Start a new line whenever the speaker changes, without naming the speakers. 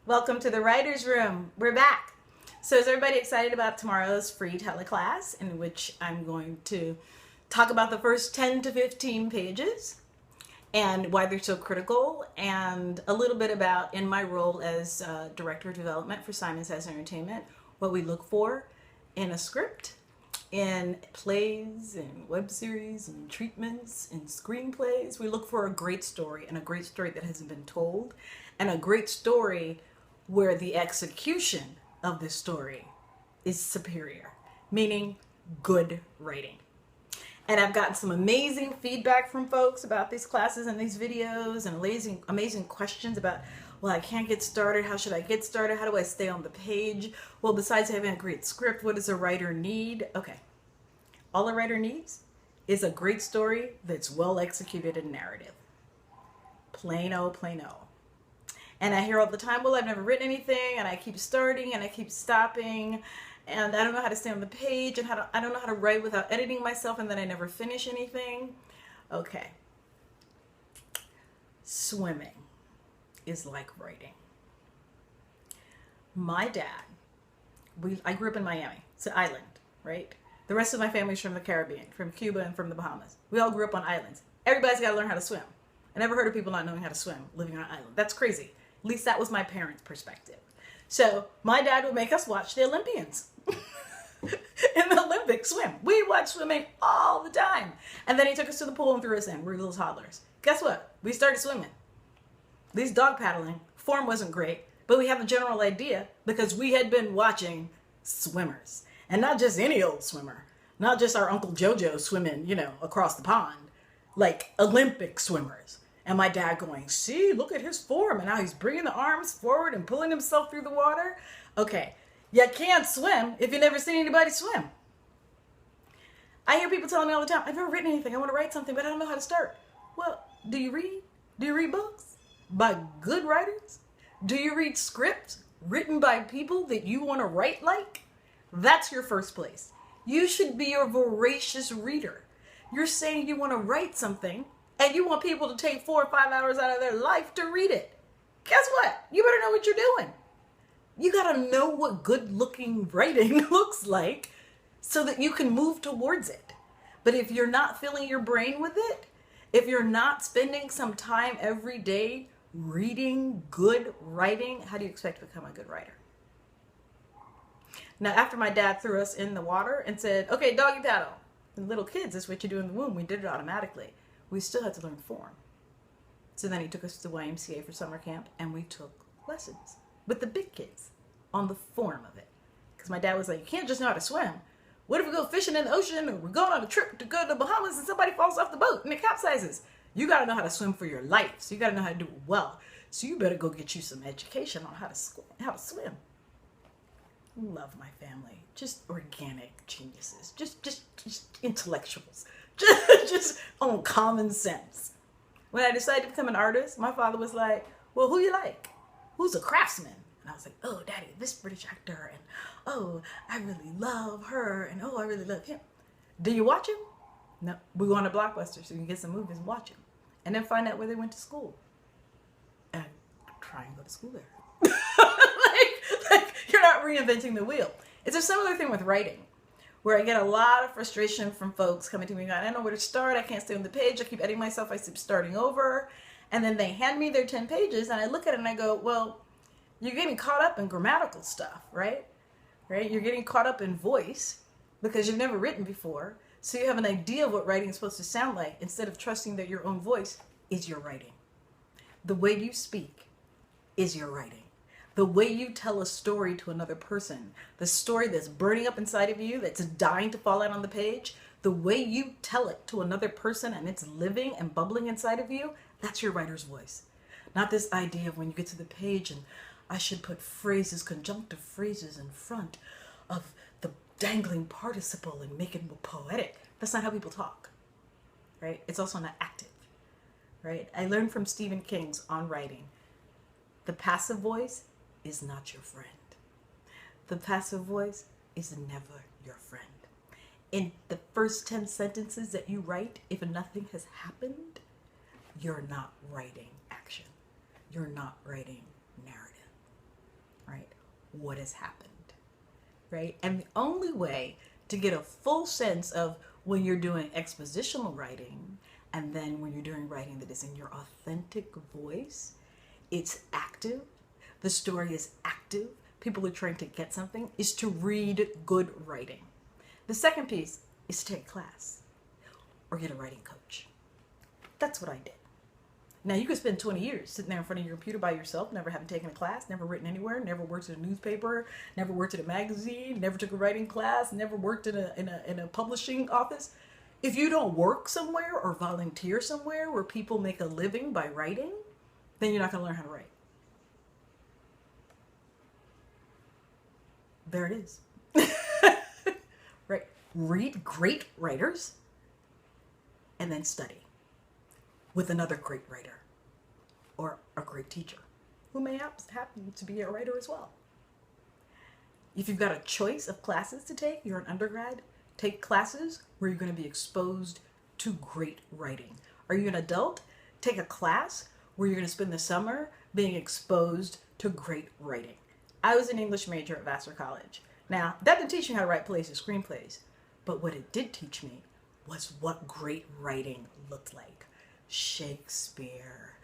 Welcome to the Writer's Room. We're back. So is everybody excited about tomorrow's free teleclass in which I'm going to talk about the first 10 to 15 pages and why they're so critical, and a little bit about, in my role as Director of Development for Simon Says Entertainment, what we look for in a script, in plays and web series and treatments and screenplays. We look for a great story, and a great story that hasn't been told, and a great story where the execution of the story is superior, meaning good writing. And I've gotten some amazing feedback from folks about these classes and these videos, and amazing questions about, well, I can't get started. How should I get started? How do I stay on the page? Well, besides having a great script, what does a writer need? Okay. All a writer needs is a great story that's well executed in narrative. Plain old, plain old. And I hear all the time, well, I've never written anything, and I keep starting and I keep stopping, and I don't know how to stay on the page, and I don't know how to write without editing myself, and then I never finish anything. Okay. Swimming is like writing. My dad, I grew up in Miami. It's an island, right? The rest of my family's from the Caribbean, from Cuba and from the Bahamas. We all grew up on islands. Everybody's got to learn how to swim. I never heard of people not knowing how to swim living on an island. That's crazy. At least that was my parents' perspective. So my dad would make us watch the Olympians in the Olympic swim. We watched swimming all the time. And then he took us to the pool and threw us in. We were little toddlers. Guess what? We started swimming. At least dog paddling. Form wasn't great, but we have a general idea because we had been watching swimmers. And not just any old swimmer. Not just our Uncle Jojo swimming, across the pond. Like Olympic swimmers. And my dad going, see, look at his form. And now he's bringing the arms forward and pulling himself through the water. Okay, you can't swim if you've never seen anybody swim. I hear people telling me all the time, I've never written anything. I want to write something, but I don't know how to start. Well, do you read? Do you read books by good writers? Do you read scripts written by people that you want to write like? That's your first place. You should be a voracious reader. You're saying you want to write something, and you want people to take 4 or 5 hours out of their life to read it. Guess what? You better know what you're doing. You got to know what good-looking writing looks like so that you can move towards it. But if you're not filling your brain with it, if you're not spending some time every day reading good writing, how do you expect to become a good writer? Now, after my dad threw us in the water and said, okay, doggy paddle. And little kids, that's what you do in the womb. We did it automatically. We still had to learn form. So then he took us to the YMCA for summer camp, and we took lessons with the big kids on the form of it. Because my dad was like, you can't just know how to swim. What if we go fishing in the ocean, or we're going on a trip to go to the Bahamas and somebody falls off the boat and it capsizes? You got to know how to swim for your life. So you got to know how to do it well. So you better go get you some education on how to swim. Love my family. Just organic geniuses. Just intellectuals. Just on common sense. When I decided to become an artist, my father was like, well, who you like? Who's a craftsman? And I was like, oh, daddy, this British actor. And oh, I really love her. And oh, I really love him. Do you watch him? No. We go on a Blockbuster so you can get some movies and watch them. And then find out where they went to school. And try and go to school there. like you're not reinventing the wheel. It's a similar thing with writing, where I get a lot of frustration from folks coming to me going, I don't know where to start. I can't stay on the page. I keep editing myself. I keep starting over. And then they hand me their 10 pages and I look at it and I go, well, you're getting caught up in grammatical stuff, right? You're getting caught up in voice because you've never written before. So you have an idea of what writing is supposed to sound like instead of trusting that your own voice is your writing. The way you speak is your writing. The way you tell a story to another person, the story that's burning up inside of you, that's dying to fall out on the page, the way you tell it to another person and it's living and bubbling inside of you, that's your writer's voice. Not this idea of when you get to the page and I should put phrases, conjunctive phrases in front of the dangling participle and make it more poetic. That's not how people talk, right? It's also not active, right? I learned from Stephen King's On Writing. The passive voice is not your friend. The passive voice is never your friend. In the first 10 sentences that you write, if nothing has happened, you're not writing action. You're not writing narrative. what has happened, right? And the only way to get a full sense of when you're doing expositional writing and then when you're doing writing that is in your authentic voice, it's active. The story is active. People are trying to get something, is to read good writing. The second piece is to take a class or get a writing coach. That's what I did. Now, you could spend 20 years sitting there in front of your computer by yourself, never having taken a class, never written anywhere, never worked at a newspaper, never worked at a magazine, never took a writing class, never worked in a publishing office. If you don't work somewhere or volunteer somewhere where people make a living by writing, then you're not going to learn how to write. There it is. Right? Read great writers and then study with another great writer or a great teacher who may happen to be a writer as well. If you've got a choice of classes to take, you're an undergrad, take classes where you're going to be exposed to great writing. Are you an adult? Take a class where you're going to spend the summer being exposed to great writing. I was an English major at Vassar College. Now, that didn't teach me how to write plays or screenplays, but what it did teach me was what great writing looked like. Shakespeare,